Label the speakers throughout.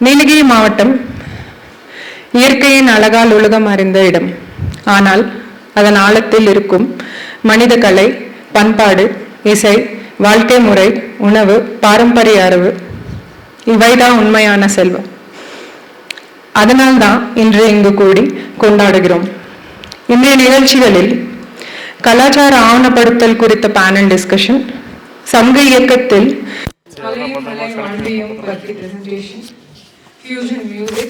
Speaker 1: நீலகிரி மாவட்டம் இயற்கையின் அழகால் உலகம் அறிந்த இடம். ஆனால் அதன் ஆழத்தில் இருக்கும் மனித கலை, பண்பாடு, இசை, வாழ்க்கை முறை, உணவு, பாரம்பரிய அறிவு இவைதான் உண்மையான செல்வம். அதனால்தான் இன்று இங்கு கூடி கொண்டாடுகிறோம். இன்றைய நிகழ்ச்சிகளில் கலாச்சார ஆவணப்படுத்தல் குறித்த பேனல் டிஸ்கஷன், சங்க இயக்கத்தில் fusion music,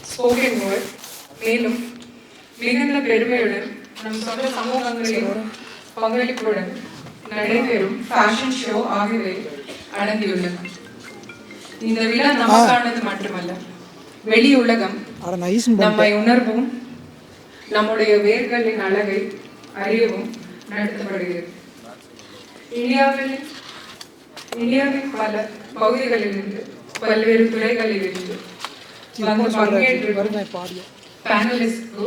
Speaker 1: spoken word, மேலும் மிகுந்த பெருமையுடன் நம் சொந்த சமூகங்களின் பங்களிப்புடன் நடைபெறும் ஃபேஷன் ஷோ ஆகியவை அடங்கியுள்ளன. இந்த விழா நமக்கானது மட்டுமல்ல, வெளி உலகம் நம்மை உணர்வும் நம்முடைய வேர்களின் அழகை அறியவும் நடத்தப்படுகிறது. இந்தியாவின் பல பகுதிகளிலிருந்து பல்வேறு துறைகளிலிருந்து வந்து பங்கேற்று பேனலிஸ்ட்க்கு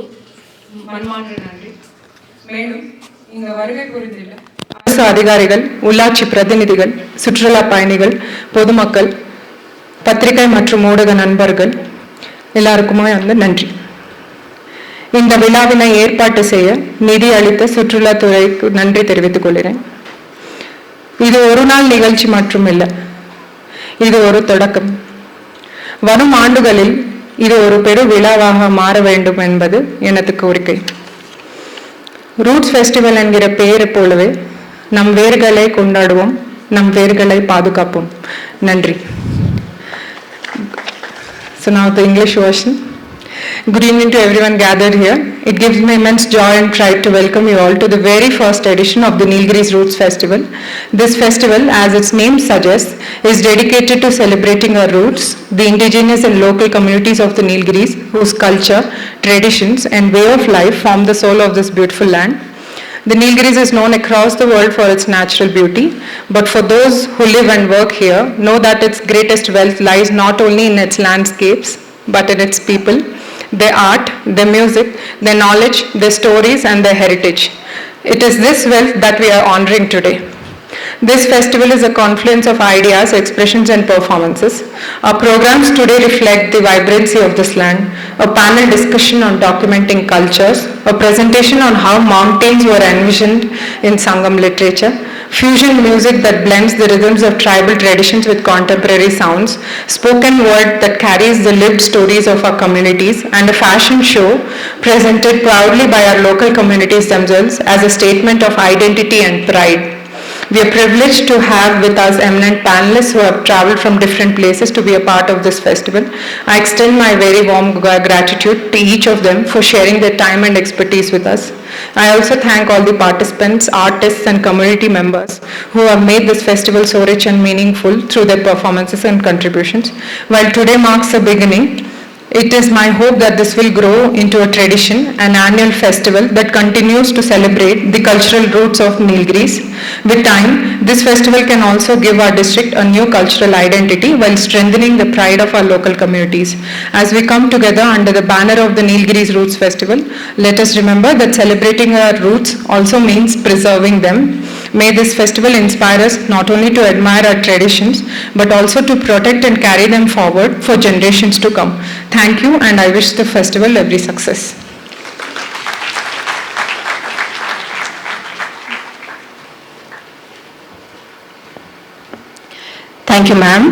Speaker 1: மன்மான்ற நன்றி. மேலும் இங்க வருகை புரிந்துள்ள அரசு அதிகாரிகள், உள்ளாட்சி பிரதிநிதிகள், சுற்றுலா பயணிகள், பொதுமக்கள், பத்திரிகை மற்றும் ஊடக நண்பர்கள் எல்லாருக்குமே நன்றி. இந்த விழாவினை ஏற்பாட்டு செய்ய நிதி அளித்த சுற்றுலாத்துறைக்கு நன்றி தெரிவித்துக் கொள்கிறேன். இது ஒரு நாள் நிகழ்ச்சி மட்டுமில்லை, இது ஒரு தொடக்கம். வரும் ஆண்டுகளில் இது ஒரு பெரு விழாவாக மாற வேண்டும் என்பது எனது கோரிக்கை. ரூட்ஸ் ஃபெஸ்டிவல் என்கிற பெயரை போலவே நம் வேர்களை கொண்டாடுவோம், நம் வேர்களை பாதுகாப்போம். நன்றி. So now the English version. Good evening to everyone gathered here. It gives me immense joy and pride to welcome you all to the very first edition of the Nilgiris Roots Festival. This festival, as its name suggests, is dedicated to celebrating our roots, the indigenous and local communities of the Nilgiris, whose culture, traditions, and way of life form the soul of this beautiful land. The Nilgiris is known across the world for its natural beauty, but for those who live and work here, know that its greatest wealth lies not only in its landscapes, but in its people, their art, their music, their knowledge, their stories, and their heritage. It is this wealth that we are honoring today. This festival is a confluence of ideas, expressions, and performances. Our programs today reflect the vibrancy of this land, a panel discussion on documenting cultures, a presentation on how mountains were envisioned in Sangam literature, fusion music that blends the rhythms of tribal traditions with contemporary sounds, spoken word that carries the lived stories of our communities, and a fashion show presented proudly by our local communities themselves as a statement of identity and pride. We are privileged to have with us eminent panelists who have traveled from different places to be a part of this festival. I extend my very warm gratitude to each of them for sharing their time and expertise with us. I also thank all the participants, artists, and community members who have made this festival so rich and meaningful through their performances and contributions. While today marks a beginning, it is my hope that this will grow into a tradition, an annual festival that continues to celebrate the cultural roots of Nilgiris. With time, this festival can also give our district a new cultural identity while strengthening the pride of our local communities. As we come together under the banner of the Nilgiris Roots Festival, let us remember that celebrating our roots also means preserving them. May this festival inspire us not only to admire our traditions, but also to protect and carry them forward for generations to come. Thank you, and I wish the festival every success.
Speaker 2: Thank you, ma'am.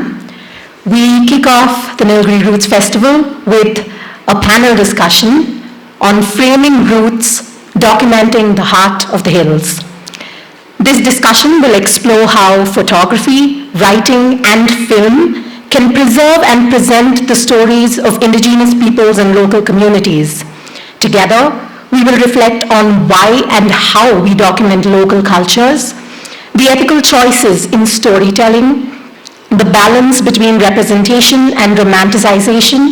Speaker 2: We kick off the Nilgiris Roots Festival with a panel discussion on framing roots, documenting the heart of the hills. This discussion will explore how photography, writing, and film can preserve and present the stories of indigenous peoples and local communities. Together, we will reflect on why and how we document local cultures, the ethical choices in storytelling, the balance between representation and romanticization,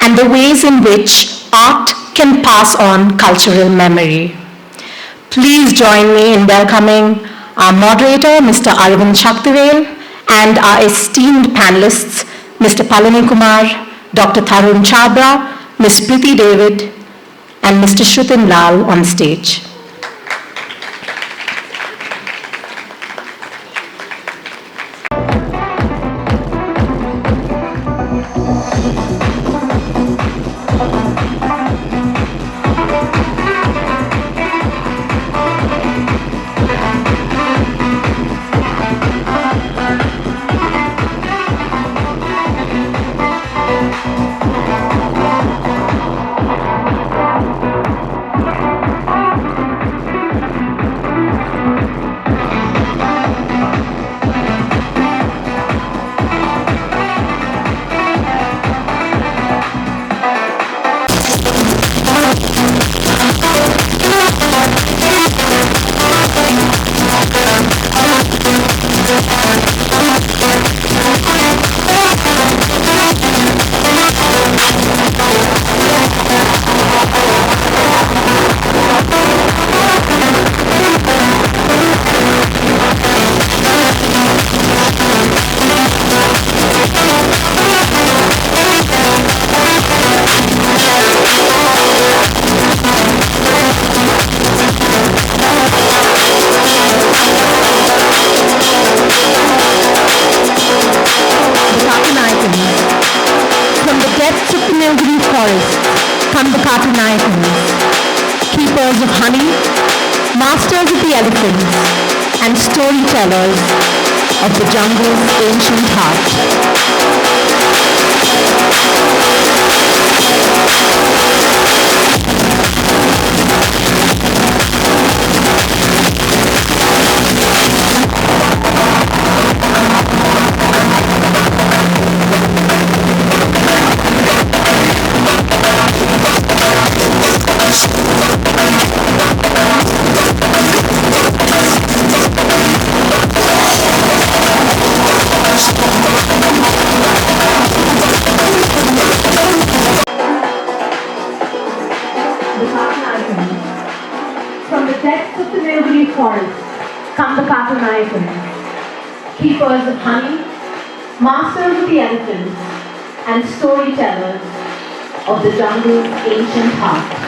Speaker 2: and the ways in which art can pass on cultural memory. Please join me in welcoming our moderator, Mr. Arvind Shaktivel, and our esteemed panelists, Mr. Palani Kumar, Dr. Tarun Chabra, Ms. Priti David, and Mr. Shrutin Lal on stage. keepers of honey, masters of the elephants, and storytellers of the jungle's ancient heart. From the depths of the Nilgiris forest come the cartoon icons, keepers of honey, masters of the elephants, and storytellers of the jungle's ancient heart.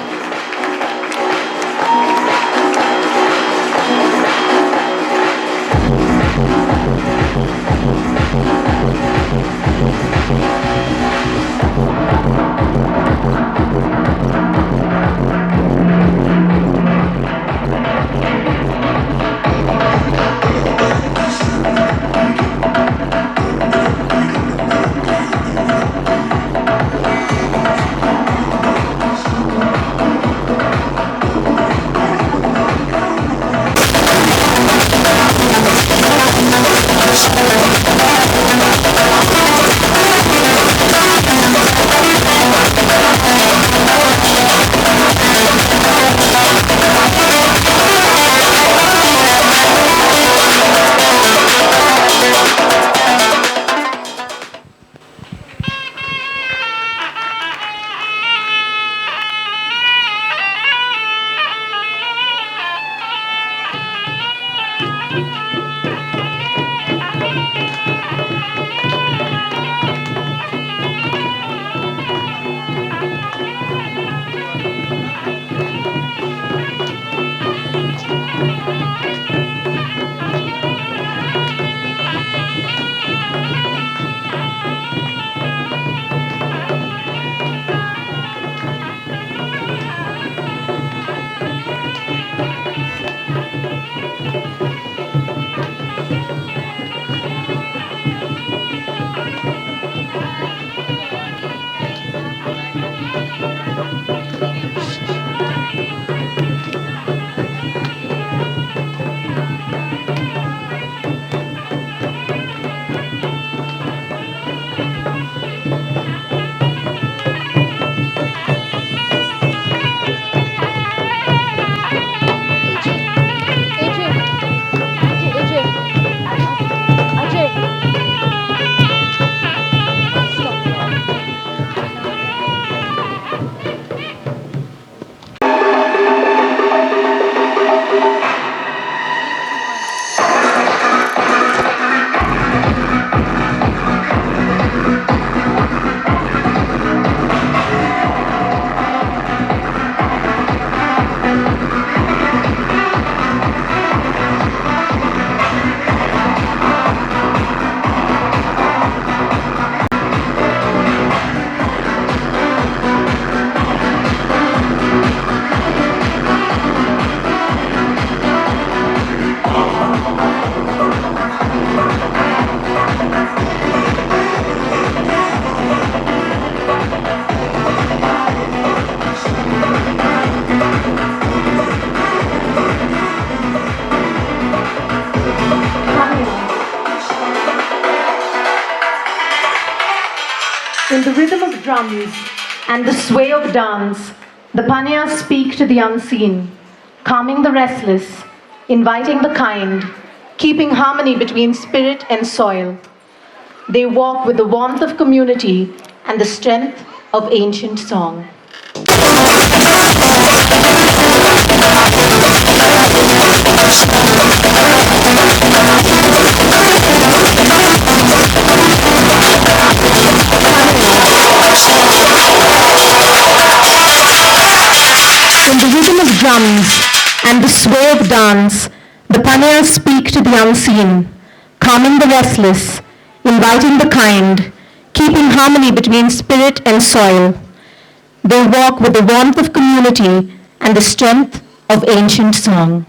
Speaker 2: In the rhythm of drums and the sway of dance, the Panyas speak to the unseen, calming the restless, inviting the kind, keeping harmony between spirit and soil. They walk with the warmth of community and the strength of ancient song. In the rhythm of drums and the sway of dance, the Panyas speak to the unseen, calming the restless, inviting the kind, keeping harmony between spirit and soil. They walk with the warmth of community and the strength of ancient song.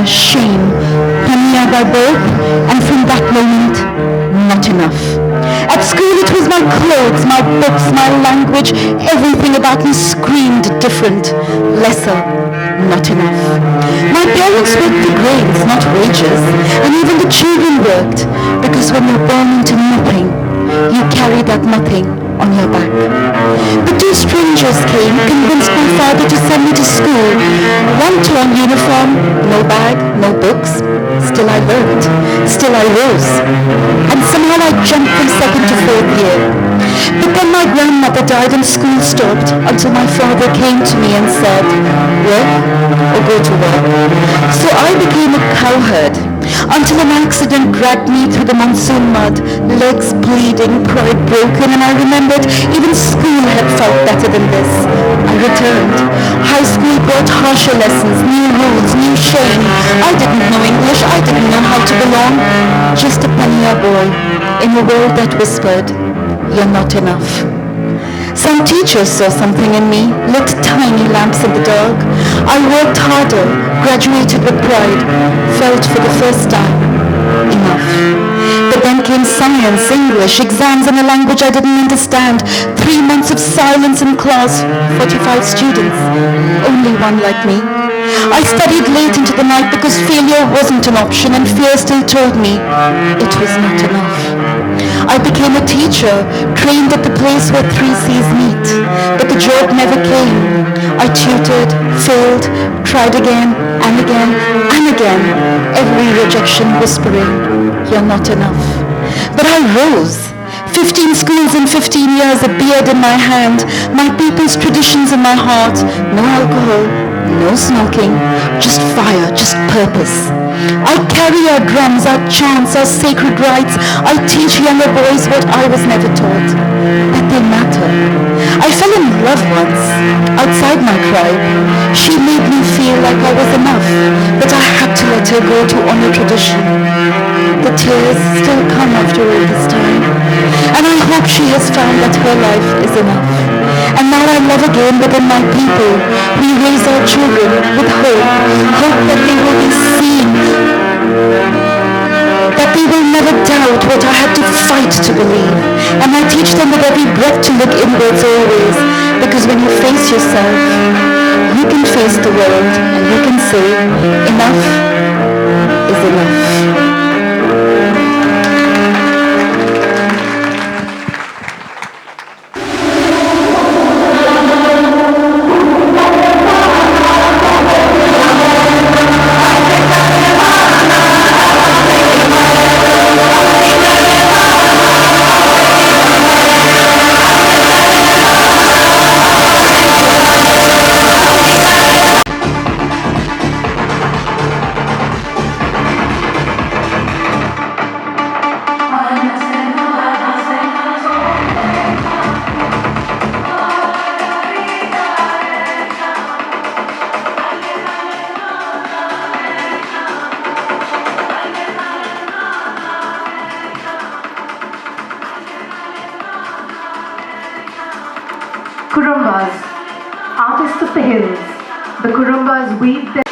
Speaker 2: Shame, Panya by birth, and from that moment, not enough. At school it was my clothes, my books, my language, everything about me screamed different, lesser, not enough. My parents worked for grains, not wages, and even the children worked, because when you're born into nothing, you carry that nothing on your back. But two strangers came, convinced my father to send me to school. One torn uniform, no bag, no books. Still I learned, still I rose. And somehow I jumped from second to fourth year. But then my grandmother died and school stopped until my father came to me and said, work or go to work. So I became a cowherd until an accident dragged me through the monsoon mud, legs bleeding, pride broken, and I remembered even school had felt better than this. I returned. High school brought harsher lessons, new rules, new shame. I didn't know English, I didn't know how to belong. Just a Panya boy in a world that whispered, you're not enough. Some teachers saw something in me, lit tiny lamps in the dark. I worked harder, graduated with pride, felt for the first time, enough. But then came science, English, exams in a language I didn't understand. 3 months of silence in class, 45 students, only one like me. I studied late into the night because failure wasn't an option and fear still told me it was not enough. I became a teacher, trained at the place where 3 C's meet, but the job never came. I tutored, failed, tried again and again and again, every rejection whispering, you're not enough. But I rose. 15 schools in 15 years, a beard in my hand, my people's traditions in my heart, no alcohol, no smoking, just fire, just purpose. I carry our drums, our chants, our sacred rites. I teach younger boys what I was never taught, that they matter. I fell in love once, outside my tribe. She made me feel like I was enough, but I had to let her go to honor tradition. The tears still come after all this time, and I hope she has found that her life is enough. And now I love again within my people. We raise our children with hope, hope that they will be seen, that they will never doubt what I had to fight to believe. And I teach them with every breath to look inwards always, because when you face yourself, you can face the world and you can say, enough is enough.
Speaker 3: Kurumbas, artists of the hills. The Kurumbas weave their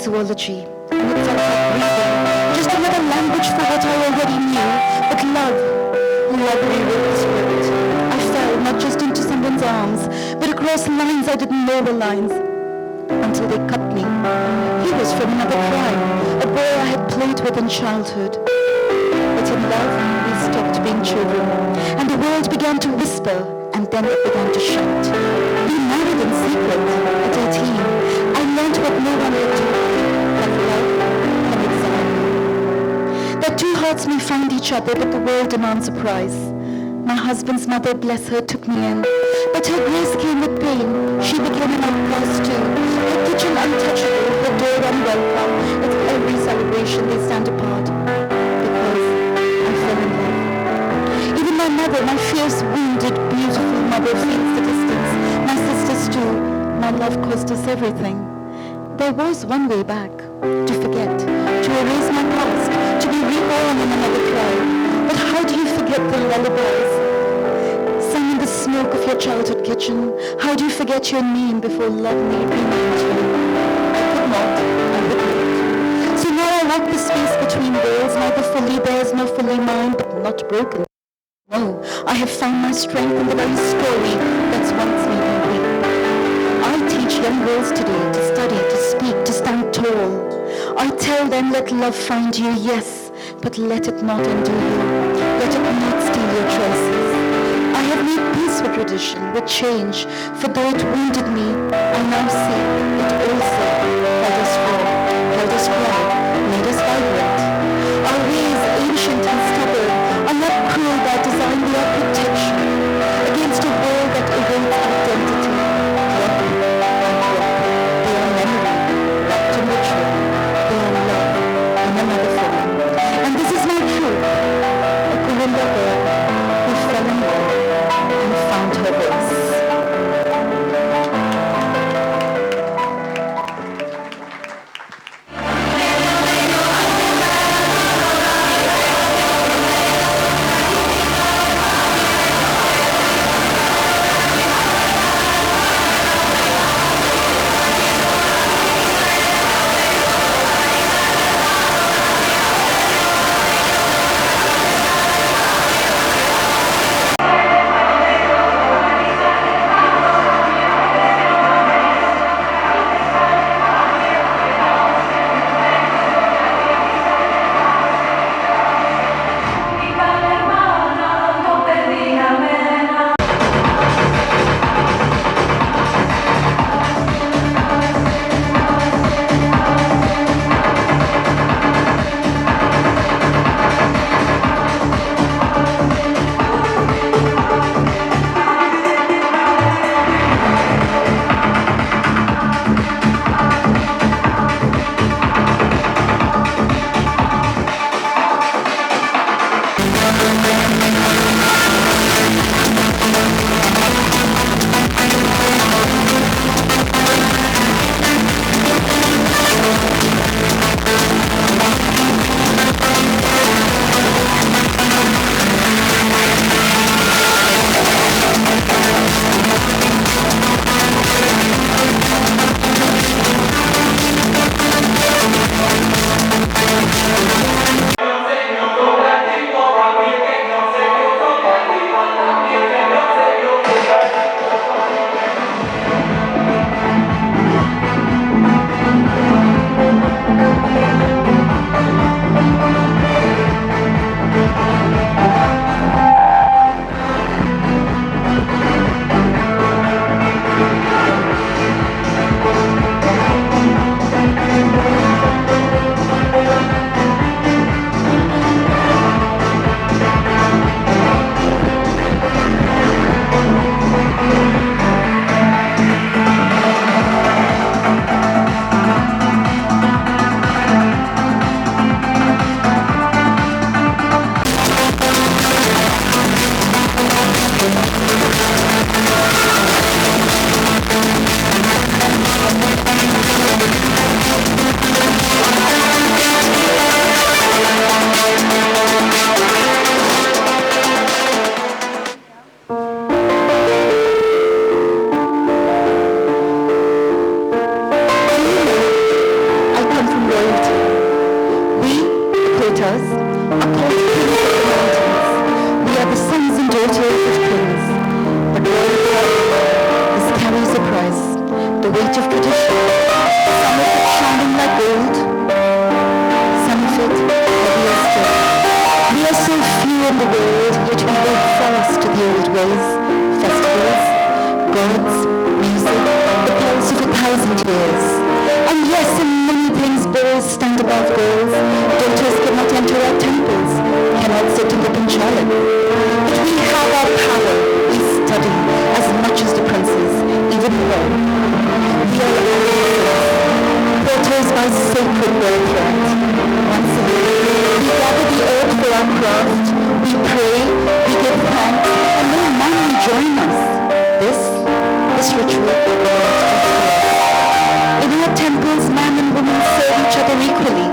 Speaker 2: zoology, and it felt like breathing. Just another language for what I already knew, but love rewrote the script. I fell not just into someone's arms, but across lines I didn't know were lines, until they cut me. He was from another crime, a boy I had played with in childhood. But in love, we stopped being children, and the world began to whisper, and then it began to shout. We married in secret at 18. I learned what no one had taught me. That two hearts may find each other, but the world demands a price. My husband's mother, bless her, took me in, but her grace came with pain. She became an outcast too. Her kitchen untouchable, her door unwelcome. At every celebration they stand apart, because I fell in love. Even my mother, my fierce, wounded, beautiful mother, feels the distance. My sisters too. My love cost us everything. There was one way back, to forget, to erase my past, to be reborn in another tribe. But how do you forget the lullabies sung in the smoke of your childhood kitchen? How do you forget your name before love made remind you? I could not, I would not. So now I walk the space between worlds, neither fully theirs nor fully mine, but not broken. No, I have found my strength in the very story that's once made me weak. I teach young girls today to study, to speak, to stand tall. I tell them, let love find you, yes, but let it not undo you. Let it not steal your choices. I have made peace with tradition, with change, for though it wounded me, I now see it also held us raw, held us proud, made us vibrant. Our ways, ancient and stubborn, are not cruel by design, they are protection against a world that erodes identity. Yes, in many things boys stand above girls. Daughters cannot enter our temples, cannot sit in the panchalat. But we have our power. We study as much as the princes, even more. We are porters by sacred birthright. Once a day, we gather the earth for our craft. We pray, we give thanks, and no man will join us. This ritual in our temples, man and woman serve each other equally.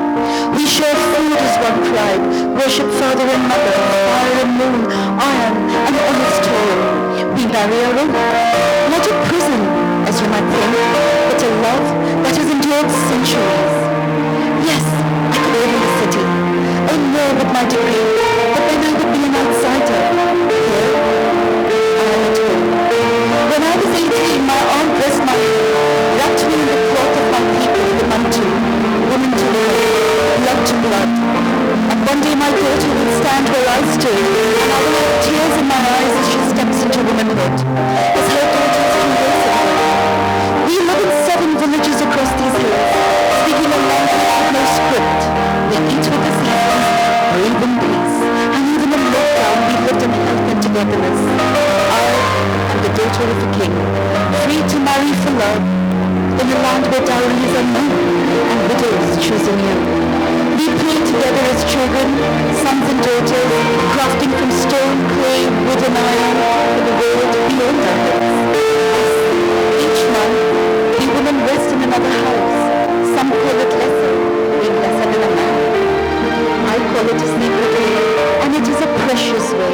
Speaker 2: We share food as one tribe, worship father and mother, fire and moon, iron and honest toil. We marry our own, not a prison, as you might think, but a love that has endured centuries. Yes, I could live in the city, earn more with my degree, but then I would be an outsider. Here, I am at home. When I was 18, my aunt dressed my hair, wrapped me in the cloth of my people, the mantu, woman to woman, blood to blood. And one day my daughter will stand where I stood, and I will have tears in my eyes as she steps into womanhood, as her daughters embrace her. We live in 7 villages across these hills, speaking a language with no script. We eat with the seasons, breathe in peace, and even in lockdown we lived in health and togetherness. I am the daughter of a king, free to marry for love, in a land where dowries are known, and widows choosing you. We play together as children, sons and daughters, crafting from stone, clay, wood and iron, for the world beyond our heads. Each month, we women rest in another house. Some call it lesser, being lesser than a man. I call it a sacred way, and it is a precious way.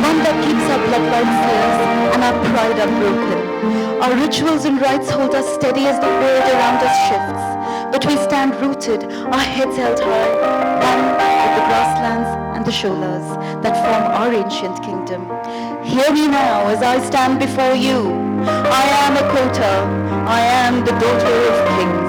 Speaker 2: One that keeps our bloodline fierce and our pride unbroken. Our rituals and rites hold us steady as the world around us shifts. But we stand rooted, our heads held high, one with the grasslands and the sholas that form our ancient kingdom. Hear me now as I stand before you. I am a Kota. I am the daughter of kings.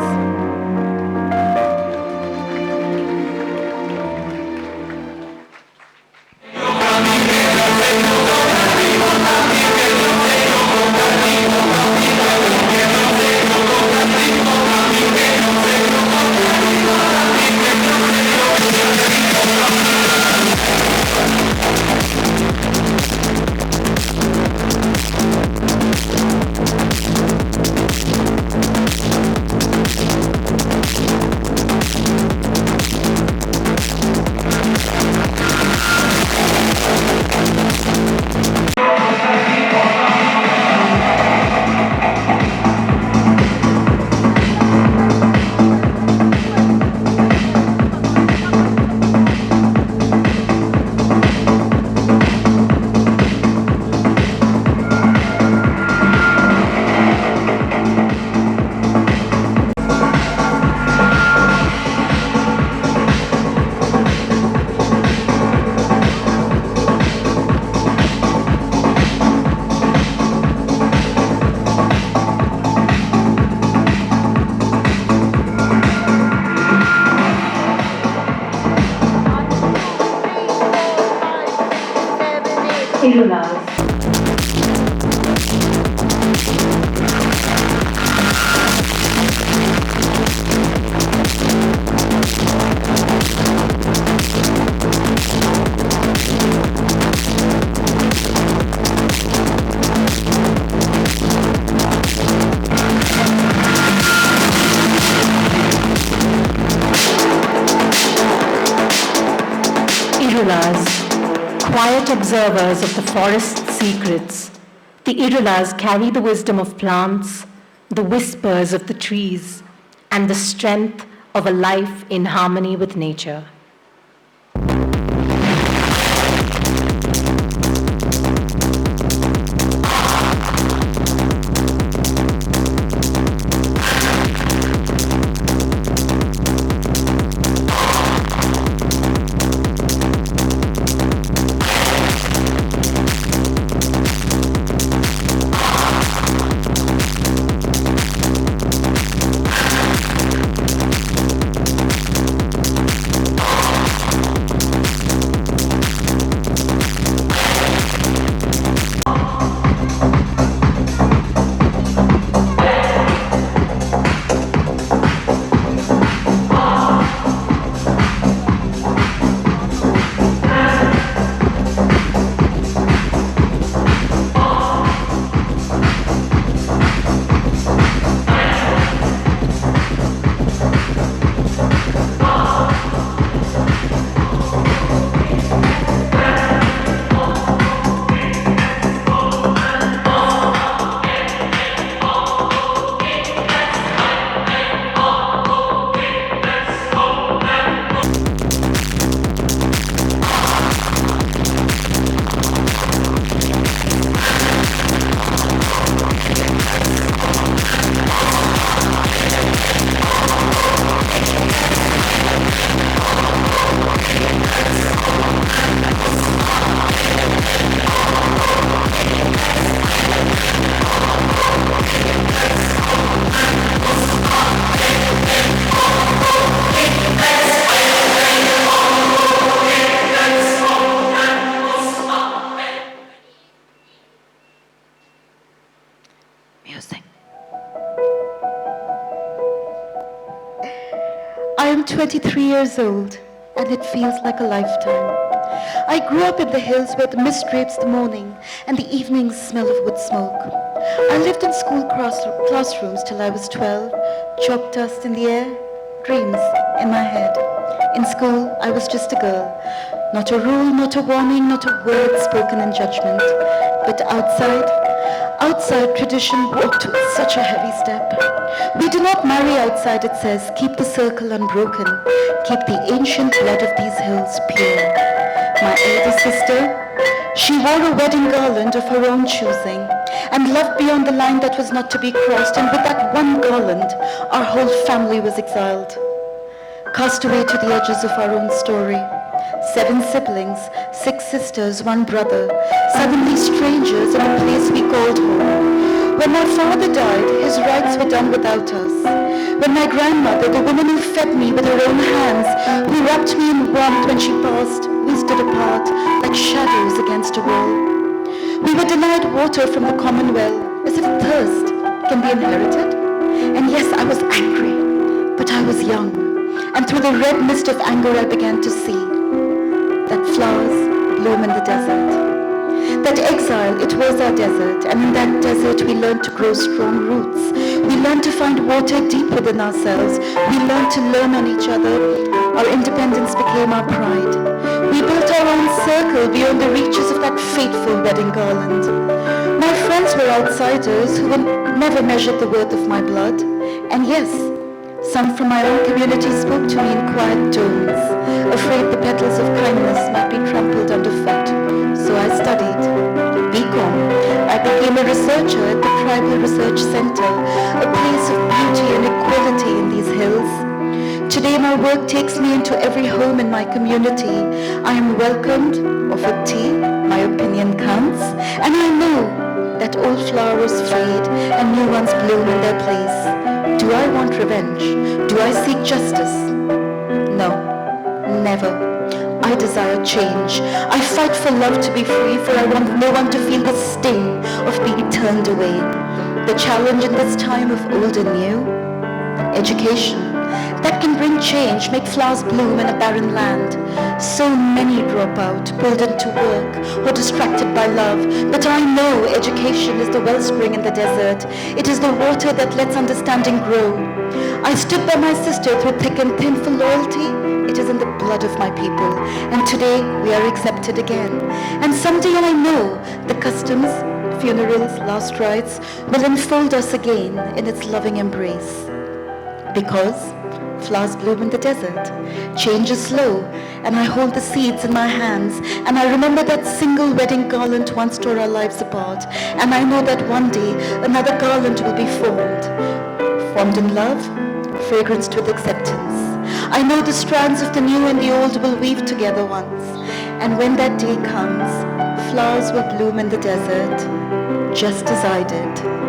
Speaker 2: Quiet observers of the forest's secrets, the Irulas carry the wisdom of plants, the whispers of the trees, and the strength of a life in harmony with nature.
Speaker 4: I'm 23 years old, and it feels like a lifetime. I grew up in the hills where the mist drapes the morning and the evenings smell of wood smoke. I lived in school classrooms till I was 12, chalk dust in the air, dreams in my head. In school, I was just a girl. Not a rule, not a warning, not a word spoken in judgment. But outside tradition walked with such a heavy step. We do not marry outside, it says. Keep the circle unbroken. Keep the ancient blood of these hills pure. My elder sister, she wore a wedding garland of her own choosing and loved beyond the line that was not to be crossed, and with that one garland, our whole family was exiled. Cast away to the edges of our own story. 7 siblings, 6 sisters, 1 brother, suddenly strangers in a place we called home. When my father died, his rites were done without us. When my grandmother, the woman who fed me with her own hands, who wrapped me in warmth when she passed, we stood apart like shadows against a wall. We were denied water from the common well, as if thirst can be inherited. And yes, I was angry, but I was young. And through the red mist of anger I began to see that flowers bloom in the desert. That exile, it was our desert, and in that desert we learned to grow strong roots. We learned to find water deep within ourselves. We learned to learn on each other. Our independence became our pride. We built our own circle beyond the reaches of that fateful wedding garland. My friends were outsiders who never measured the worth of my blood. And yes, some from my own community spoke to me in quiet tones, afraid the petals of kindness might be trampled underfoot. So I studied BCom. I became a researcher at the Tribal Research Center, a place of beauty and equality in these hills. Today my work takes me into every home in my community. I am welcomed, offered tea, my opinion counts, and I know that old flowers fade and new ones bloom in their place. Do I want revenge? Do I seek justice? No, never. I desire change. I fight for love to be free, for I want no one to feel the sting of being turned away. The challenge in this time of old and new? Education. That can bring change, make flowers bloom in a barren land. So many drop out, pulled into work, or distracted by love. But I know education is the wellspring in the desert. It is the water that lets understanding grow. I stood by my sister through thick and thin for loyalty. It is in the blood of my people. And today we are accepted again. And someday I know the customs, funerals, last rites will enfold us again in its loving embrace. Because flowers bloom in the desert. Change is slow, and I hold the seeds in my hands, and I remember that single wedding garland once tore our lives apart, and I know that one day another garland will be formed. Formed in love, fragranced with acceptance. I know the strands of the new and the old will weave together once, and when that day comes, flowers will bloom in the desert, just as I did.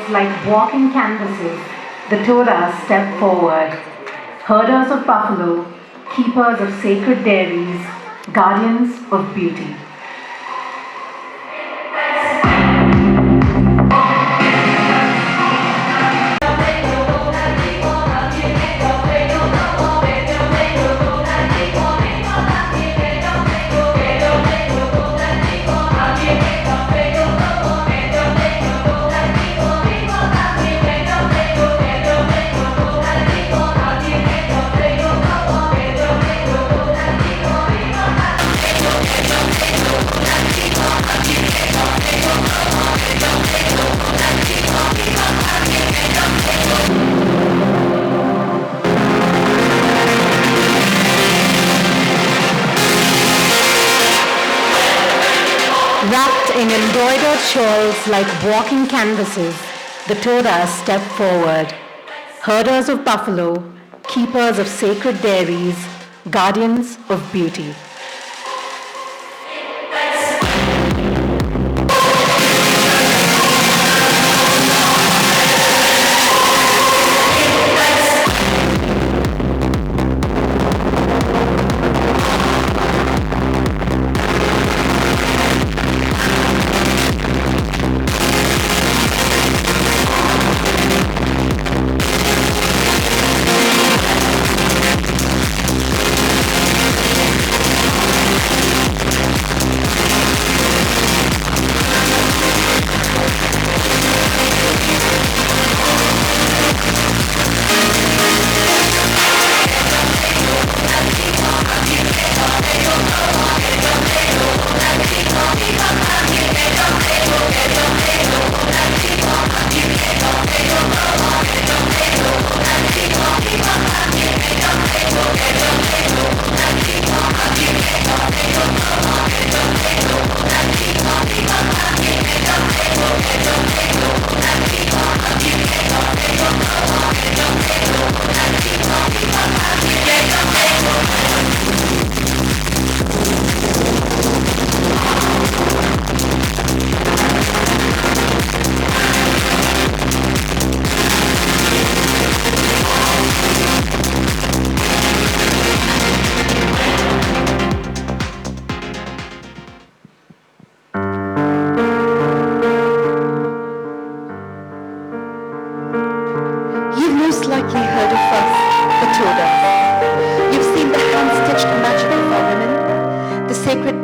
Speaker 3: Like walking canvases, the Torah stepped forward. Herders of buffalo, keepers of sacred dairies, guardians of beauty.
Speaker 2: Proud shawls like walking canvases, the Todas step forward. Herders of buffalo, keepers of sacred dairies, guardians of beauty.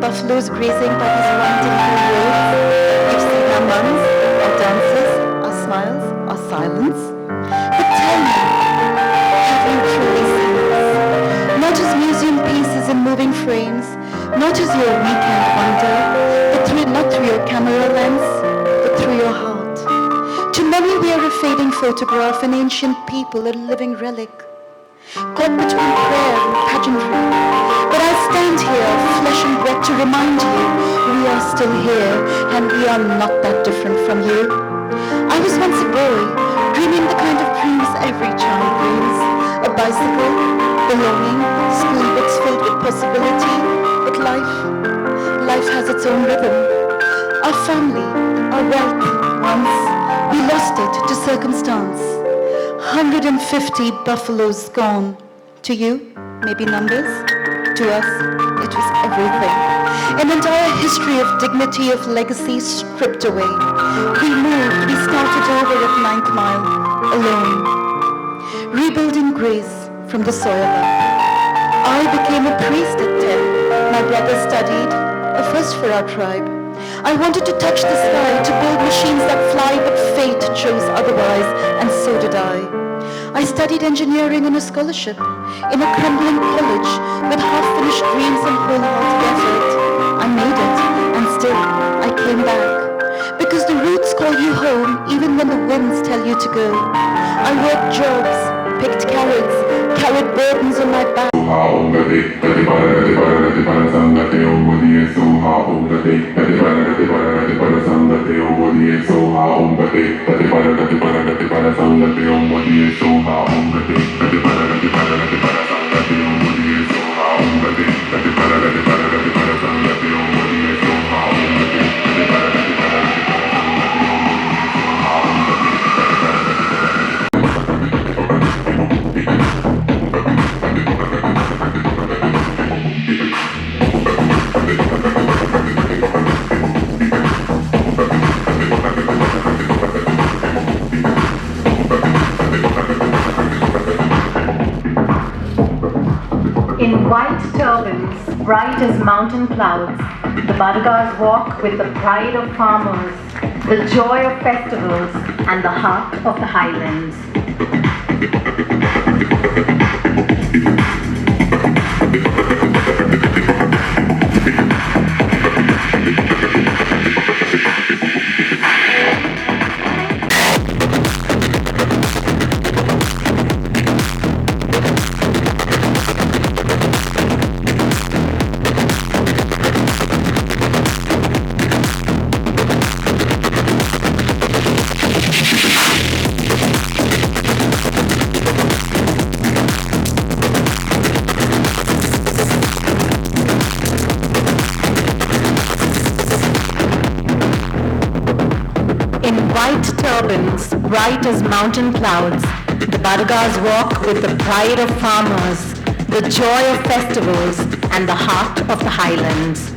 Speaker 4: Buffaloes grazing by these winding hill roads. You've seen our mums, our dances, our smiles, our silence. But tell me, have you truly seen this? Not as museum pieces in moving frames, not as your weekend wonder, but not through your camera lens, but through your heart. To many we are a fading photograph, an ancient people, a living relic, caught between prayer and pageantry. But I stand here, flesh and blood, to remind you we are still here, and we are not that different from you. I was once a boy, dreaming the kind of dreams every child dreams. A bicycle, belonging, school books filled with possibility. But life has its own rhythm. Our family, our wealth, once, we lost it to circumstance. 150 buffaloes gone. To you, maybe numbers. To us, it was everything. An entire history of dignity, of legacy stripped away. We moved, we started over at 9th Mile, alone. Rebuilding grace from the soil up. I became a priest at 10. My brother studied, a first for our tribe. I wanted to touch the sky, to build machines that fly, but fate chose otherwise, and so did I. I studied engineering on a scholarship in a crumbling college with half-finished dreams and wholehearted effort. I made it, and still I came back. Because the roots call you home even when the winds tell you to go. I worked jobs, picked carrots, carried burdens on my back.
Speaker 3: In white turbans, bright as mountain clouds, the Badagas walk with the pride of farmers, the joy of festivals, and the heart of the highlands.
Speaker 2: bright as mountain clouds. The Badagars walk with the pride of farmers, the joy of festivals, and the heart of the highlands.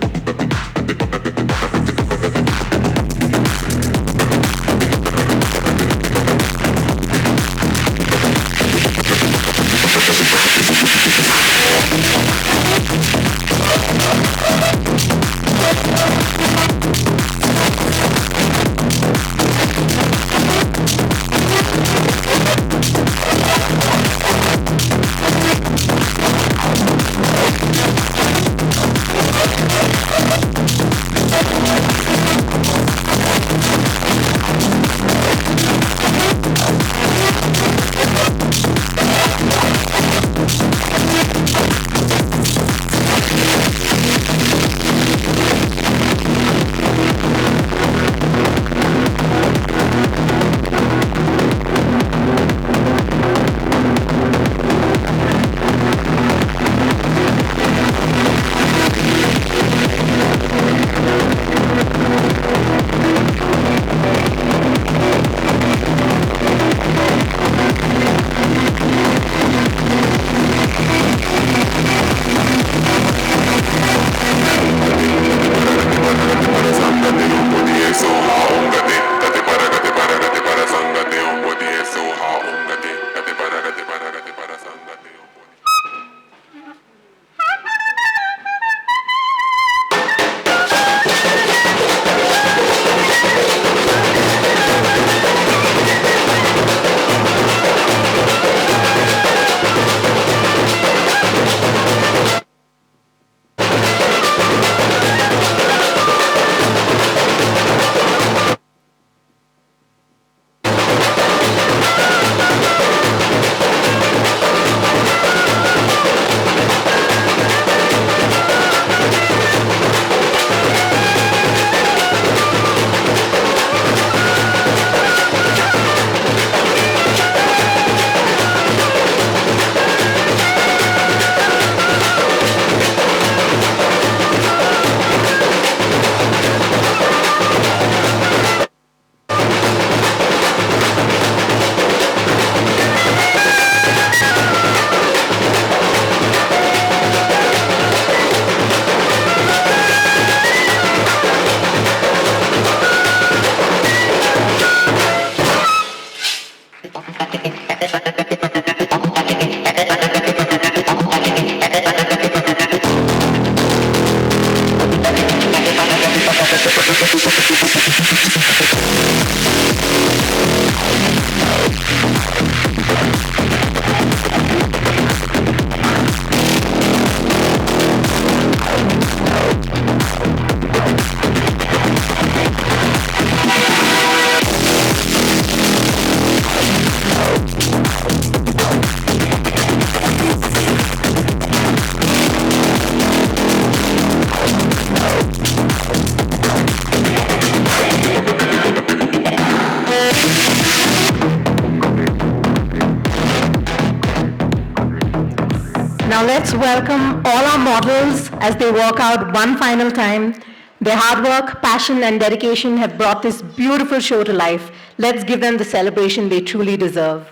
Speaker 2: Now let's welcome all our models as they walk out one final time. Their hard work, passion, and dedication have brought this beautiful show to life. Let's give them the celebration they truly deserve.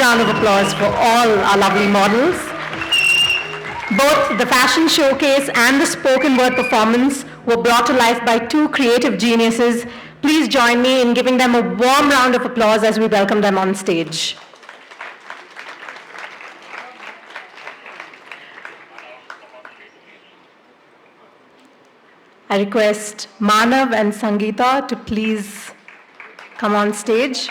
Speaker 2: round of applause for all our lovely models. Both the fashion showcase and the spoken word performance were brought to life by two creative geniuses. Please join me in giving them a warm round of applause as we welcome them on stage. I request Manav and Sangeetha to please come on stage.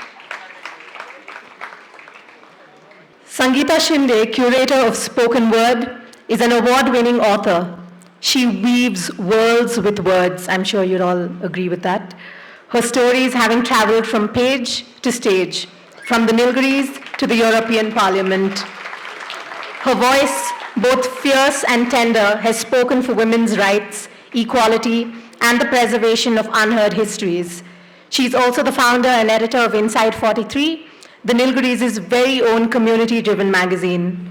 Speaker 2: Sangeetha Shinde, curator of spoken word, is an award-winning author. She weaves worlds with words. I'm sure you'd all agree with that. Her stories having traveled from page to stage, from the Nilgiris to the European Parliament. Her voice, both fierce and tender, has spoken for women's rights, equality, and the preservation of unheard histories. She's also the founder and editor of Inside43, the Nilgiris' very own community-driven magazine.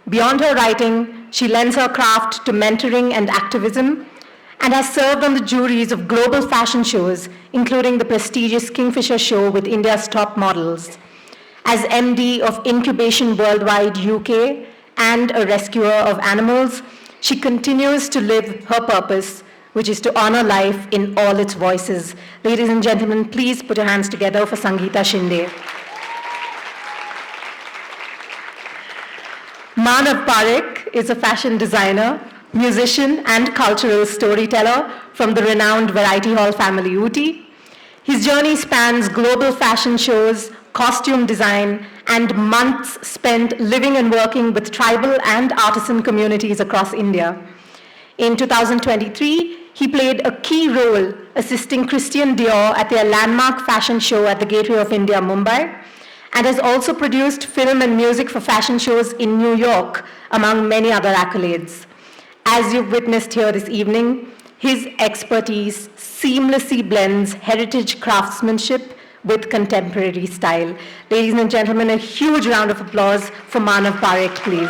Speaker 2: Beyond her writing, she lends her craft to mentoring and activism, and has served on the juries of global fashion shows, including the prestigious Kingfisher show with India's top models. As MD of Incubation Worldwide UK and a rescuer of animals, she continues to live her purpose, which is to honor life in all its voices. Ladies and gentlemen, please put your hands together for Sangeetha Shinde. Manav Parekh is a fashion designer, musician, and cultural storyteller from the renowned variety hall family Ooty. His journey spans global fashion shows, costume design, and months spent living and working with tribal and artisan communities across India. In 2023, he played a key role assisting Christian Dior at their landmark fashion show at the Gateway of India, Mumbai, and has also produced film and music for fashion shows in New York, among many other accolades. As you've witnessed here this evening, his expertise seamlessly blends heritage craftsmanship with contemporary style. Ladies and gentlemen, a huge round of applause for Manav Parekh, please.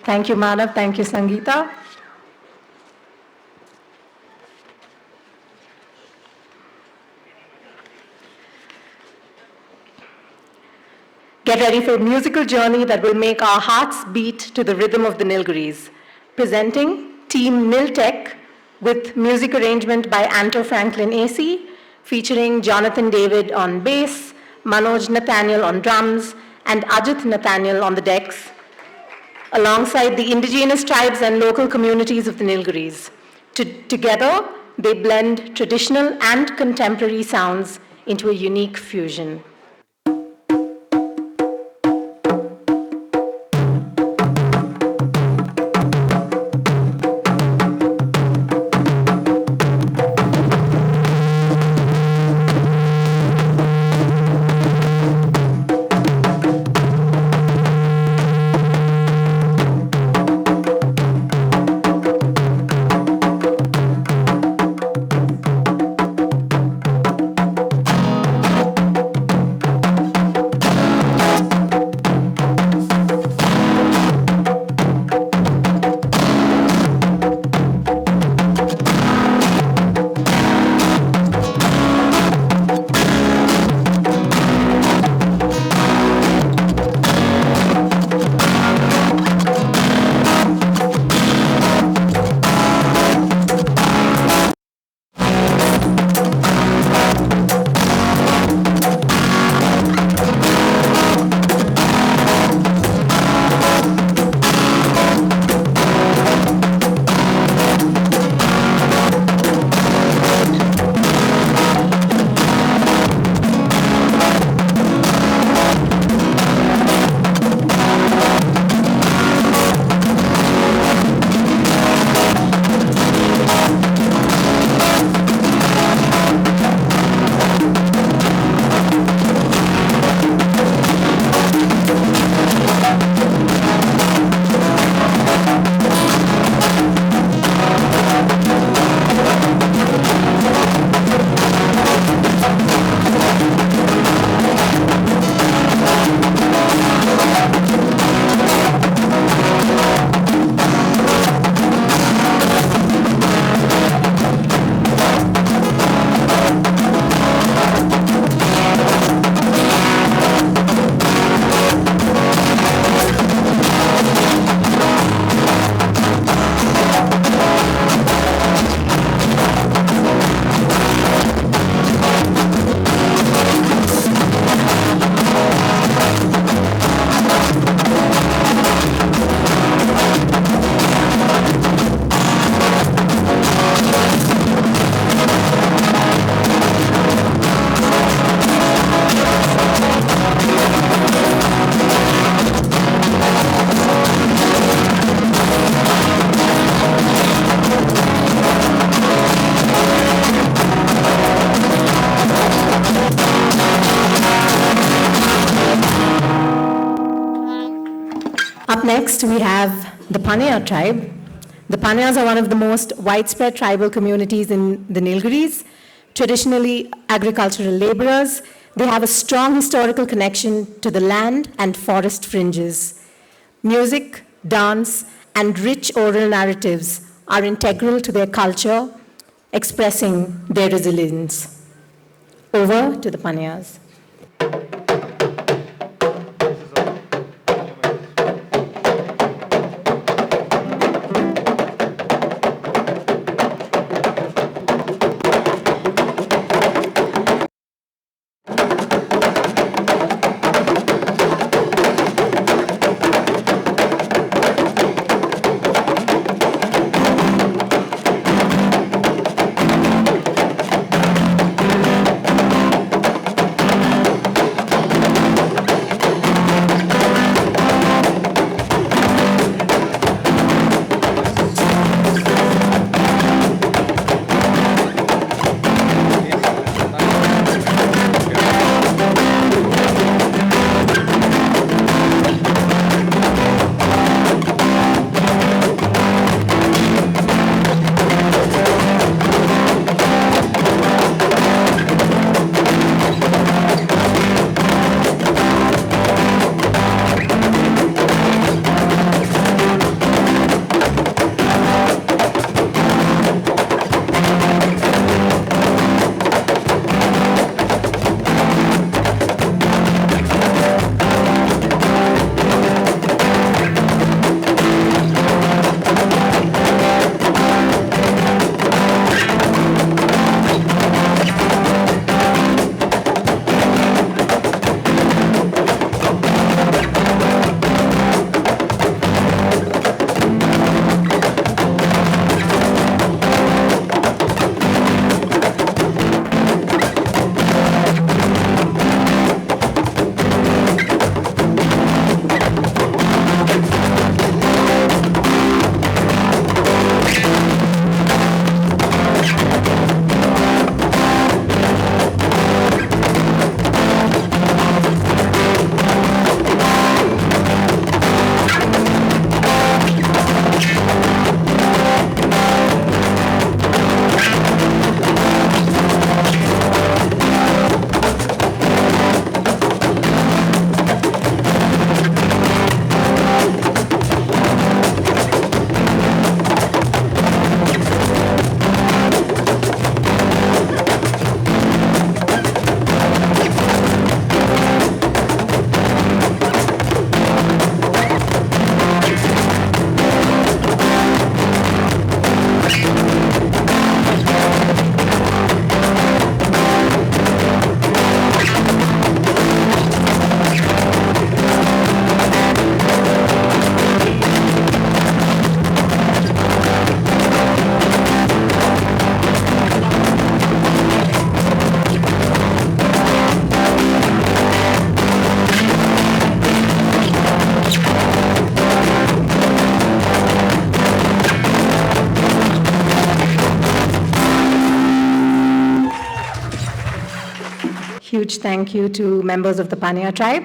Speaker 2: Thank you, Manav. Thank you, Sangeetha. Get ready for a musical journey that will make our hearts beat to the rhythm of the Nilgiris. Presenting Team Niltech with music arrangement by Anto Franklin AC, featuring Jonathan David on bass, Manoj Nathaniel on drums, and Ajit Nathaniel on the decks, alongside the indigenous tribes and local communities of the Nilgiris. Together, they blend traditional and contemporary sounds into a unique fusion. next, we have the Panaya tribe. The Panayas are one of the most widespread tribal communities in the Nilgiris. Traditionally agricultural laborers, they have a strong historical connection to the land and forest fringes. Music, dance, and rich oral narratives are integral to their culture, expressing their resilience. Over to the Panayas. Huge thank you to members of the Panaya tribe.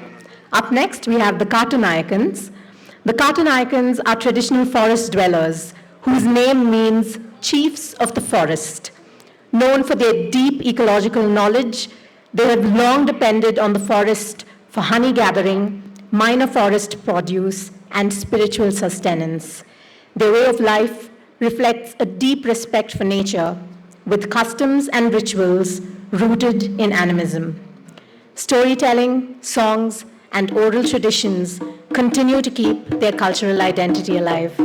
Speaker 2: Up next, we have the Katunayakans. The Katunayakans are traditional forest dwellers whose name means chiefs of the forest. Known for their deep ecological knowledge, they have long depended on the forest for honey gathering, minor forest produce, and spiritual sustenance. Their way of life reflects a deep respect for nature, with customs and rituals rooted in animism. Storytelling, songs, and oral traditions continue to keep their cultural identity alive.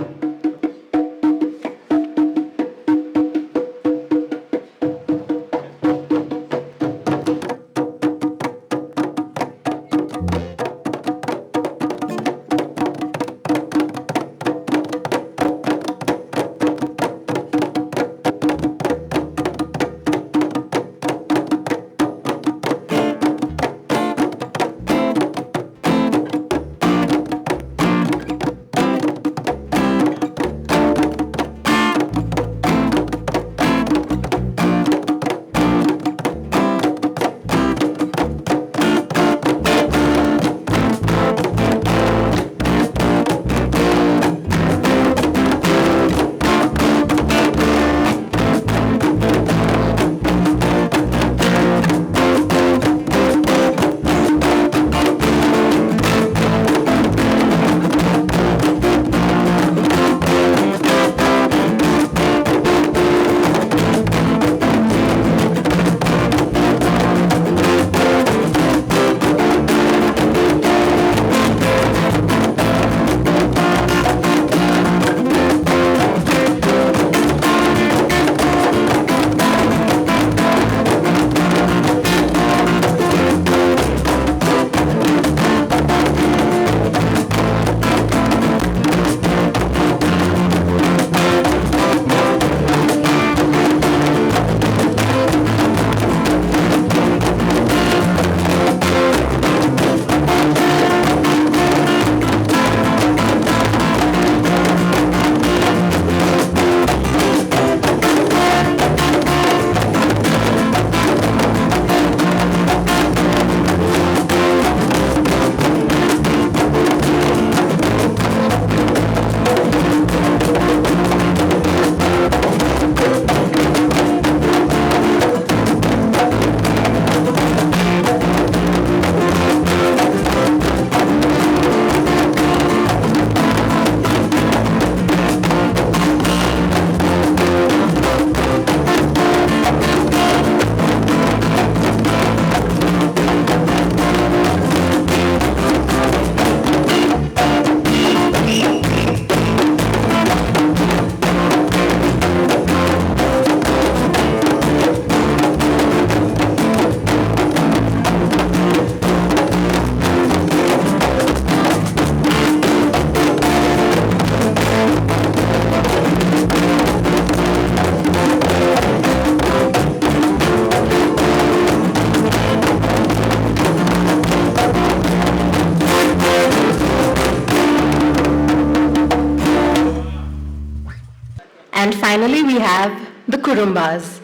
Speaker 2: Finally, we have the Kurumbas.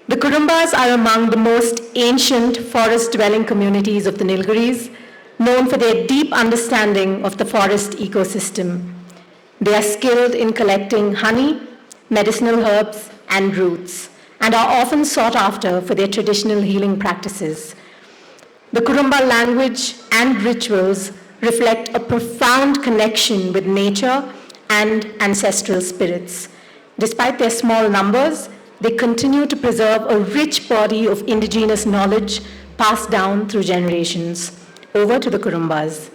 Speaker 2: The Kurumbas are among the most ancient forest-dwelling communities of the Nilgiris, known for their deep understanding of the forest ecosystem. They are skilled in collecting honey, medicinal herbs, and roots, and are often sought after for their traditional healing practices. The Kurumba language and rituals reflect a profound connection with nature and ancestral spirits. Despite their small numbers, they continue to preserve a rich body of indigenous knowledge passed down through generations. Over to the Kurumbas.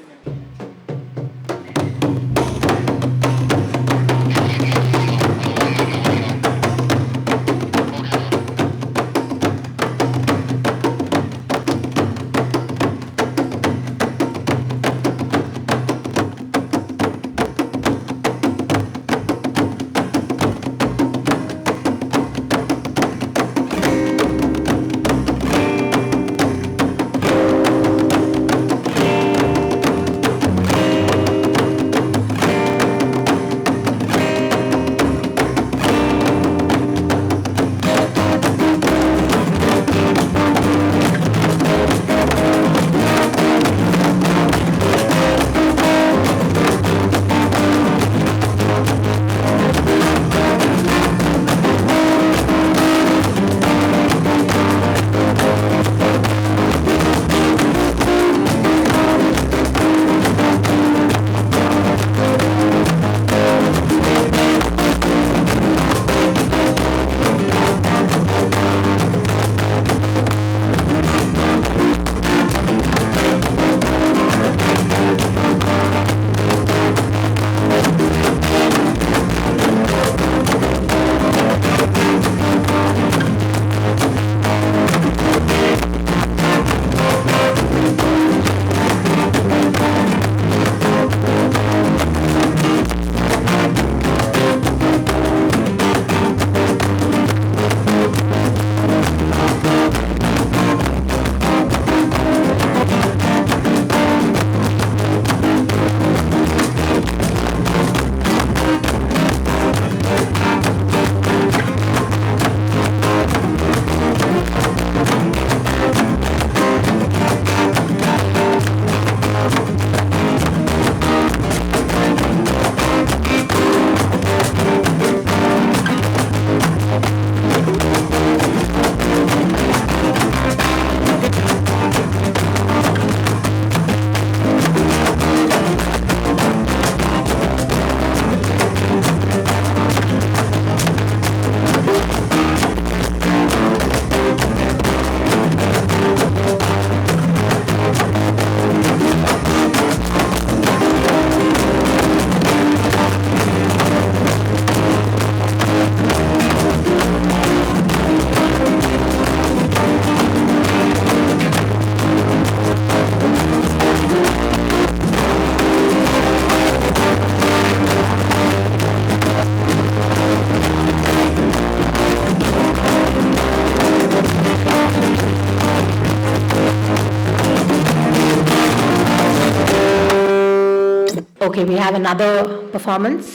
Speaker 2: Okay, we have another performance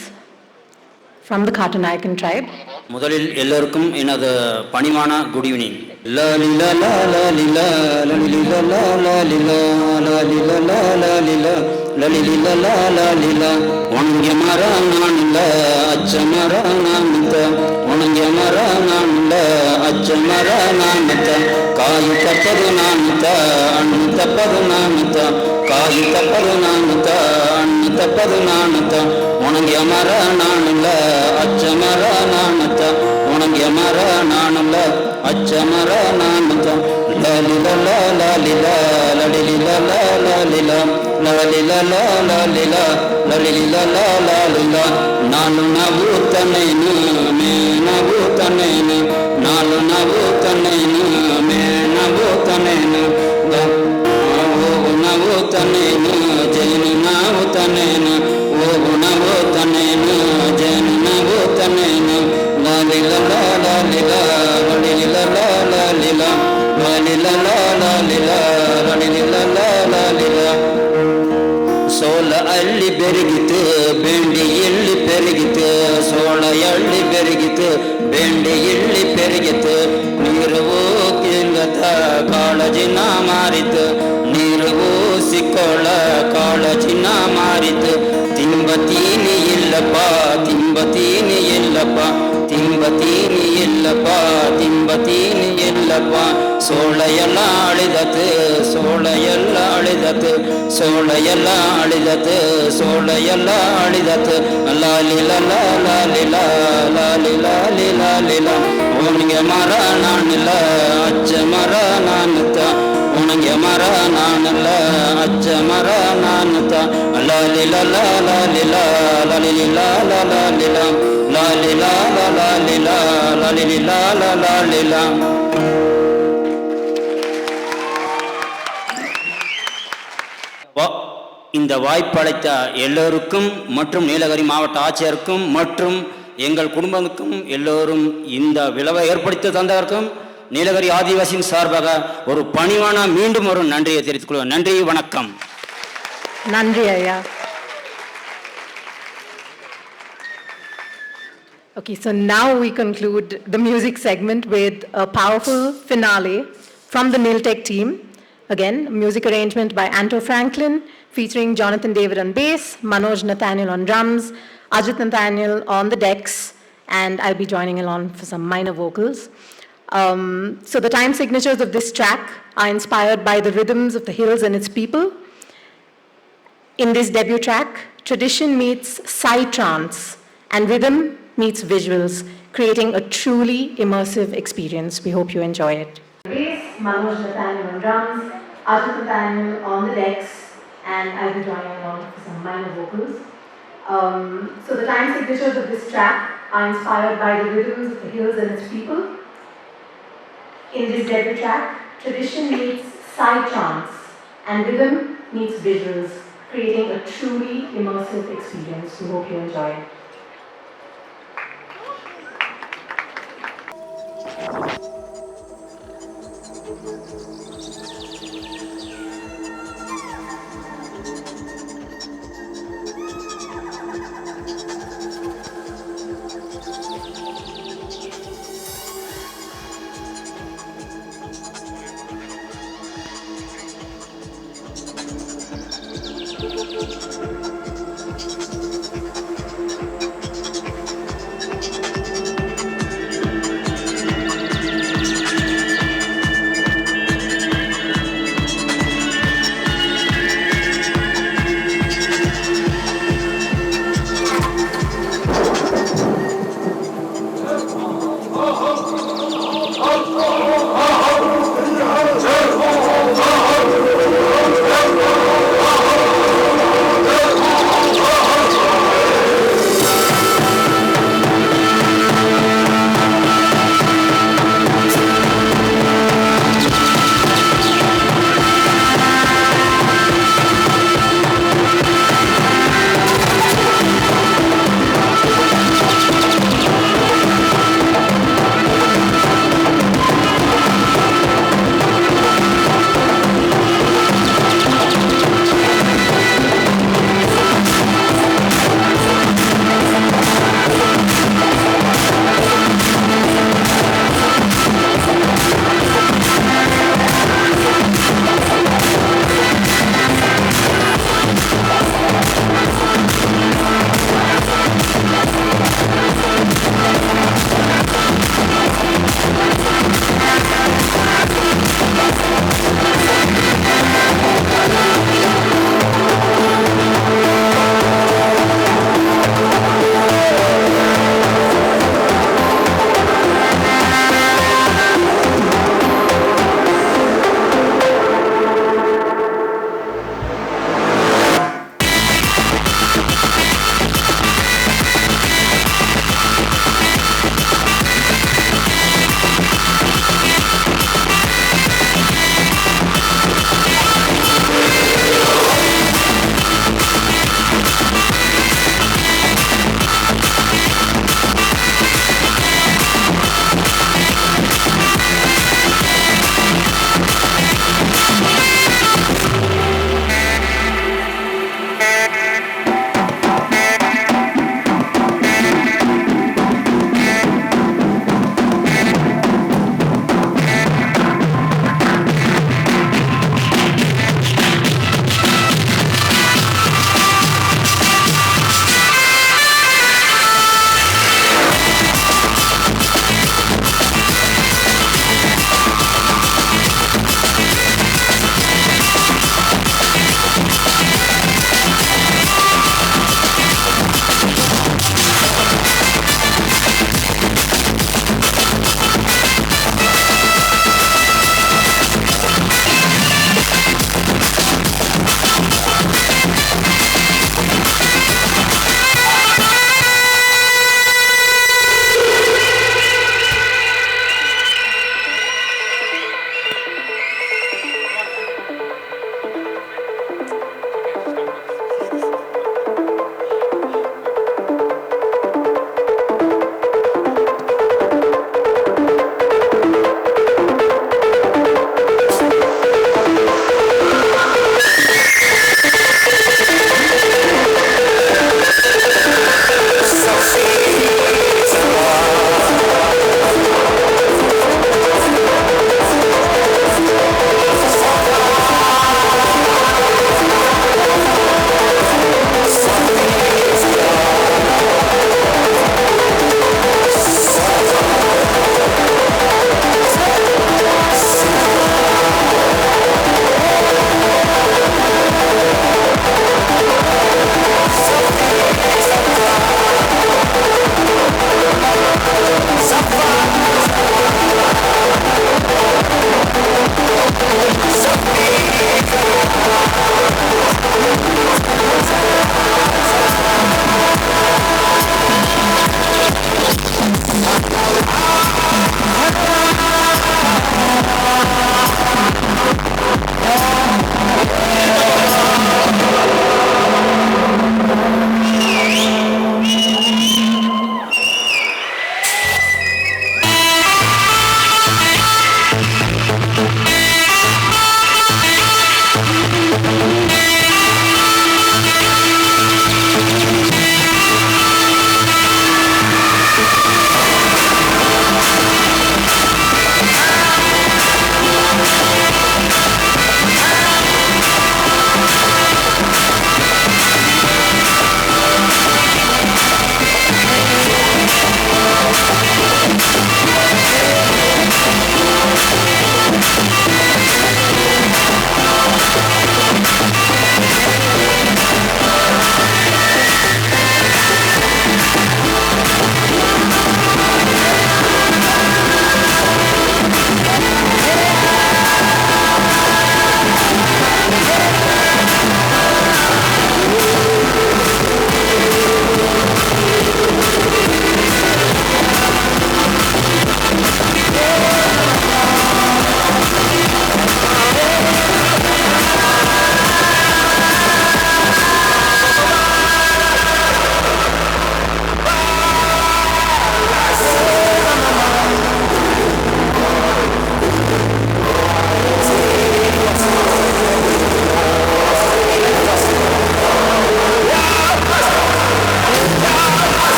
Speaker 2: from the Kartanayakan tribe.
Speaker 5: முதலில் எல்லோருக்கும் எனது பணிவான good evening. லலிலா லலிலா லலிலா லலிலா லலிலா லலிலா லலிலா லலிலா ஒன்ங்கே மரணானல அச்சமரணானத ஒன்ங்கே மரணானல அச்சமரணானத காய் தப்பதுனானத அண்ணு தப்பதுனானத காய் தப்பதுனானத அண்ணு தப்பதுனானத ஒன்ங்கே மரணானல அச்சமரணானத ஒன்ங்கே மரணானல அச்சமரணானத லலிலா லலிலா லலிலா லலிலா லலிலா லலிலா லலிலா லலிலா நாலு நவு தன்னைனு மே நவு தன்னைனு நாலு நவு தன்னைனு மே நவு தன்னைனு நவு தன்னைனு ஜெயனு நவு தன்னைனு ஓ நவு தன்னைனு ஜெயனு நவு தன்னைனு லலிலா லலிலா லலிலா லலிலா லலிலா லலிலா லலிலா லலிலா ಸೋಲ ಅಲ್ಲಿ ಬೆರಗಿತು ಬೆಂಡಿ ಎಲ್ಲಿ ಬೆರಗಿತು ಸೋಳ ಅಳ್ಳಿ ಬೆರಗಿತು ಬೆಂಡಿ ಇಳ್ಳಿ ಪೆರಗಿತು ನೀರು ಕಿಂಗತ ಕಾಳಜಿನ ಮಾರಿತು ನೀರು ಸಿಕ್ಕೋಳ ಕಾಳಜಿನ ಮಾರಿತು ತಿಂಬತೀನಿ ಇಲ್ಲಪ್ಪ ತಿಂಬತೀನಿ ಇಲ್ಲಪ್ಪ ತಿಂಬತೀನಿ ಇಲ್ಲಪ್ಪ ತಿಂಬತೀನಿ ಇಲ್ಲಪ್ಪ ಸೋಳ ಎಲ್ಲ ಅಳಿದತು ಸೋಳ ಎಲ್ಲ ಅಳಿದತು ಸೋಳ ಎಲ್ಲ ಅಳಿದತು ಸೋಳ ಎಲ್ಲ ಅಳಿದತು ಲಾಲಿಲ ಲಾಲಿಲ ಲಾಲಿಲ ಲಾಲಿಲ ಒಣಗೆ ಮರ ನಾನಿಲ್ಲ ಅಚ್ಚ ಮರ ನಾನುತ್ತ ಒಣಗೆ ಮರ ನಾನಲ್ಲ ಅಚ್ಚ ಮರ ನಾನುತ್ತ ಲಾಲಿಲ ಲಾಲಿಲ ಲಾಲಿಲ ಲಾಲಿಲ ಲಾಲಿಲ ಲಾಲಿಲ ಲಾಲಿಲ ಲಾಲಿಲ. இந்த வாய்ப்பளித்த எல்லோருக்கும் மற்றும் நீலகிரி மாவட்ட ஆட்சியருக்கும் மற்றும் எங்கள் குடும்பத்துக்கும் எல்லோரும் இந்த விளைவை ஏற்படுத்தி தந்தவருக்கும் நீலகிரி ஆதிவாசியின் சார்பாக ஒரு பணிவான மீண்டும் ஒரு நன்றியை தெரிவித்துக் கொள்வோம். நன்றி, வணக்கம்.
Speaker 2: நன்றி ஐயா. Okay, so now we conclude the music segment with a powerful finale from the Niltech team. Again, music arrangement by Anto Franklin, featuring Jonathan David on bass, Manoj Nathaniel on drums, Ajit Nathaniel on the decks, and I'll be joining along for some minor vocals. So the time signatures of this track are inspired by the rhythms of the hills and its people. In this debut track, tradition meets psytrance and rhythm meets visuals, creating a truly immersive experience. We hope you enjoy it. Bass, Manoj Nathaniel on drums, Ajit Nathaniel on the decks, and I'll be joining along for some minor vocals. So the time signatures of this track are inspired by the rhythms of the hills and its people. In this debut track, tradition meets psytrance and rhythm meets visuals, creating a truly immersive experience. We hope you enjoy it.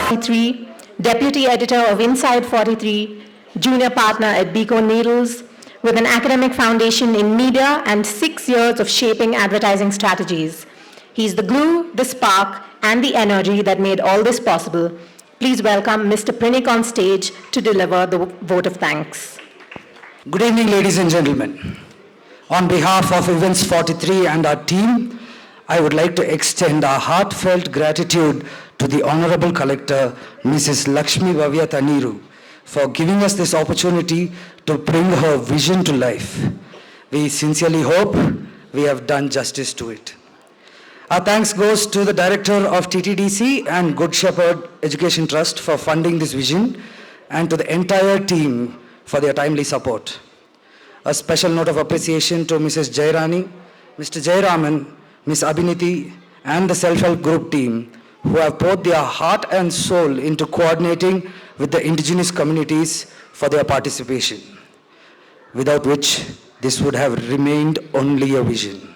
Speaker 2: 43, Deputy Editor of Inside43, Junior Partner at Beacon Needles, with an academic foundation in media and 6 years of shaping advertising strategies. He's the glue, the spark, and the energy that made all this possible. Please welcome Mr. Parekh on stage to deliver the vote of thanks.
Speaker 6: Good evening, ladies and gentlemen. On behalf of Events 43 and our team, I would like to extend our heartfelt gratitude to the Honorable Collector, Mrs. Lakshmi Bhavya Taniru, for giving us this opportunity to bring her vision to life. We sincerely hope we have done justice to it. Our thanks goes to the Director of TTDC and Good Shepherd Education Trust for funding this vision, and to the entire team for their timely support. A special note of appreciation to Mrs. Jairani, Mr. Jairaman, Ms. Abhiniti, and the self-help group team who have poured their heart and soul into coordinating with the indigenous communities for their participation, without which this would have remained only a vision.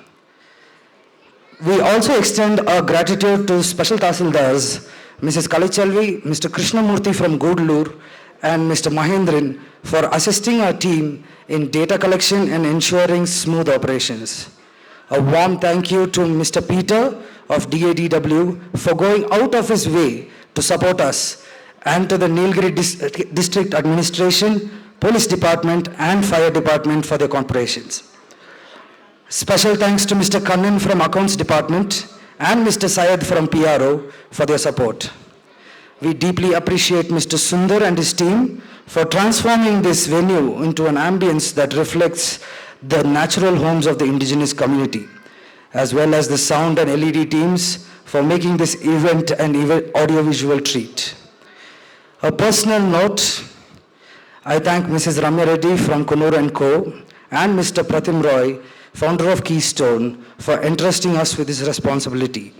Speaker 6: We also extend our gratitude to Special Tahsildars, Mrs. Kalichalvi, Mr. Krishnamurthy from Gudlur, and Mr. Mahendran for assisting our team in data collection and ensuring smooth operations. A warm thank you to Mr. Peter of DADW for going out of his way to support us, and to the Nilgiris District Administration, Police Department, and Fire Department for their cooperations. Special thanks to Mr. Kannan from Accounts Department and Mr. Syed from PRO for their support. We deeply appreciate Mr. Sundar and his team for transforming this venue into an ambience that reflects the natural homes of the indigenous community, as well as the sound and LED teams for making this event an audiovisual treat. A personal note, I thank Mrs. Ramya Reddy from Kunur & Co. and Mr. Pratim Roy, founder of Keystone, for entrusting us with this responsibility.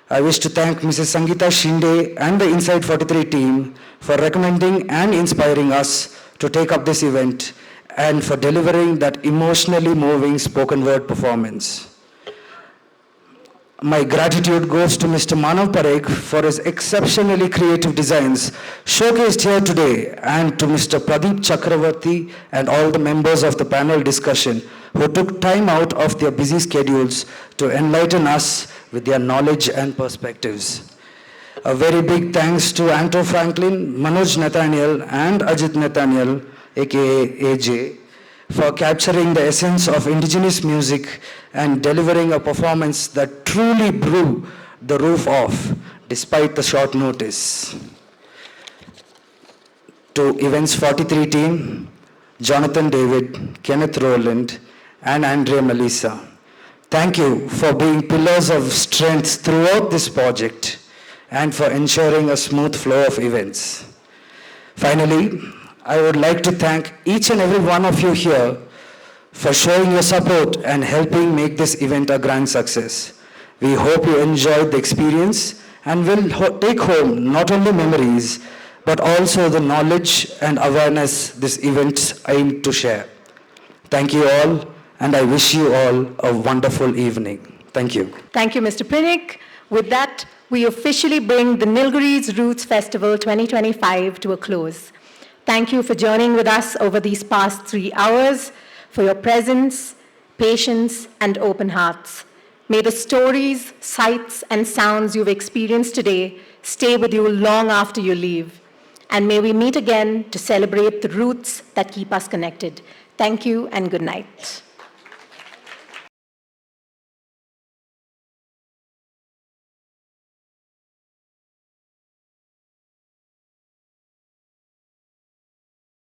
Speaker 6: I wish to thank Mrs. Sangeetha Shinde and the Inside43 team for recommending and inspiring us to take up this event, and for delivering that emotionally moving spoken word performance. My gratitude goes to Mr. Manav Parekh for his exceptionally creative designs showcased here today, and to Mr. Pradeep Chakravarti and all the members of the panel discussion who took time out of their busy schedules to enlighten us with their knowledge and perspectives. A very big thanks to Anto Franklin, Manoj Nathaniel, and Ajit Nathaniel, aka AJ, for capturing the essence of indigenous music and delivering a performance that truly blew the roof off despite the short notice. To Events 43 team, Jonathan David, Kenneth Rowland, and Andrea Melissa, thank you for being pillars of strength throughout this project and for ensuring a smooth flow of events. Finally, I would like to thank each and every one of you here for showing your support and helping make this event a grand success. We hope you enjoyed the experience and will take home not only memories, but also the knowledge and awareness this event aimed to share. Thank you all, and I wish you all a wonderful evening. Thank you.
Speaker 2: Thank you, Mr. Parekh. With that, we officially bring the Nilgiris Roots Festival 2025 to a close. Thank you for journeying with us over these past 3 hours, for your presence, patience, and open hearts. May the stories, sights, and sounds you've experienced today stay with you long after you leave. And may we meet again to celebrate the roots that keep us connected. Thank you and good night.